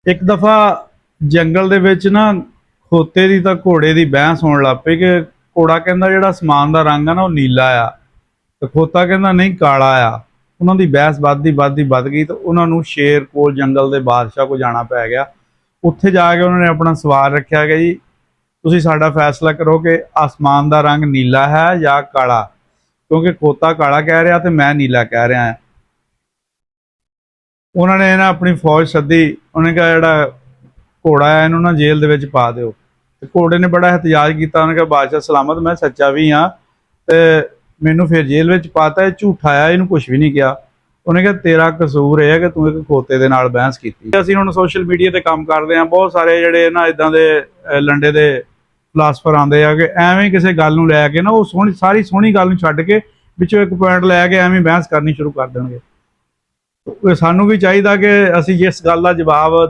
ਇੱਕ ਦਫਾ ਜੰਗਲ ਦੇ ਵਿੱਚ ਨਾ ਖੋਤੇ ਦੀ ਤਾਂ ਘੋੜੇ ਦੀ ਬਹਿਸ ਹੋਣ ਲੱਗ ਪਈ ਕਿ ਘੋੜਾ ਕਹਿੰਦਾ ਜਿਹੜਾ ਅਸਮਾਨ ਦਾ ਰੰਗ ਆ ਨਾ ਉਹ ਨੀਲਾ ਆ ਤੇ ਖੋਤਾ ਕਹਿੰਦਾ ਨਹੀਂ ਕਾਲਾ ਆ। ਉਹਨਾਂ ਦੀ ਬਹਿਸ ਵੱਧ ਗਈ ਤੇ ਉਹਨਾਂ ਨੂੰ ਸ਼ੇਰ ਕੋਲ ਜੰਗਲ ਦੇ ਬਾਦਸ਼ਾਹ ਕੋਲ ਜਾਣਾ ਪੈ ਗਿਆ। ਉੱਥੇ ਜਾ ਕੇ ਉਹਨਾਂ ਨੇ ਆਪਣਾ ਸਵਾਲ ਰੱਖਿਆ ਕਿ ਜੀ ਤੁਸੀਂ ਸਾਡਾ ਫੈਸਲਾ ਕਰੋ ਕਿ ਆਸਮਾਨ ਦਾ ਰੰਗ ਨੀਲਾ ਹੈ ਜਾਂ ਕਾਲਾ, ਕਿਉਂਕਿ ਖੋਤਾ ਕਾਲਾ ਕਹਿ ਰਿਹਾ ਤੇ ਮੈਂ ਨੀਲਾ ਕਹਿ ਰਿਹਾ ਹਾਂ। ਉਹਨਾਂ ਨੇ ਨਾ ਆਪਣੀ ਫੌਜ ਸੱਦੀ, ਉਹਨੇ ਕਿਹਾ ਜਿਹੜਾ ਘੋੜਾ ਹੈ ਇਹਨੂੰ ਨਾ ਜੇਲ੍ਹ ਦੇ ਵਿੱਚ ਪਾ ਦਿਓ। ਤੇ ਘੋੜੇ ਨੇ ਬੜਾ ਇhtਜਾਜ ਕੀਤਾ, ਉਹਨੇ ਕਿਹਾ ਬਾਦਸ਼ਾਹ ਸਲਾਮਤ, ਮੈਂ ਸੱਚਾ ਵੀ ਹਾਂ ਤੇ ਮੈਨੂੰ ਫਿਰ ਜੇਲ੍ਹ ਵਿੱਚ ਪਾਤਾ, ਇਹ ਝੂਠਾ ਆ, ਇਹਨੂੰ ਕੁਝ ਵੀ ਨਹੀਂ ਕਿਹਾ। ਉਹਨੇ ਕਿਹਾ ਤੇਰਾ ਕਸੂਰ ਇਹ ਹੈ ਕਿ ਤੂੰ ਇੱਕ ਖੋਤੇ ਦੇ ਨਾਲ ਬਹਿਸ ਕੀਤੀ। ਅਸੀਂ ਹੁਣ ਸੋਸ਼ਲ ਮੀਡੀਆ ਤੇ ਕੰਮ ਕਰਦੇ ਹਾਂ, ਬਹੁਤ ਸਾਰੇ ਜਿਹੜੇ ਨਾ ਇਦਾਂ ਦੇ ਲੰਡੇ ਦੇ ਫਿਲਾਸਫਰ ਆਉਂਦੇ ਆ ਕਿ ਐਵੇਂ ਕਿਸੇ ਗੱਲ ਨੂੰ ਲੈ ਕੇ ਨਾ ਉਹ ਸਾਰੀ ਸੋਹਣੀ ਗੱਲ ਨੂੰ ਛੱਡ ਕੇ ਵਿੱਚੋਂ ਇੱਕ ਪੁਆਇੰਟ ਲੈ ਕੇ ਐਵੇਂ ਬਹਿਸ ਕਰਨੀ ਸ਼ੁਰੂ ਕਰ ਦੇਣਗੇ। ਸਾਨੂੰ ਵੀ ਚਾਹੀਦਾ ਕਿ ਅਸੀਂ ਜਿਸ ਗੱਲ ਦਾ ਜਵਾਬ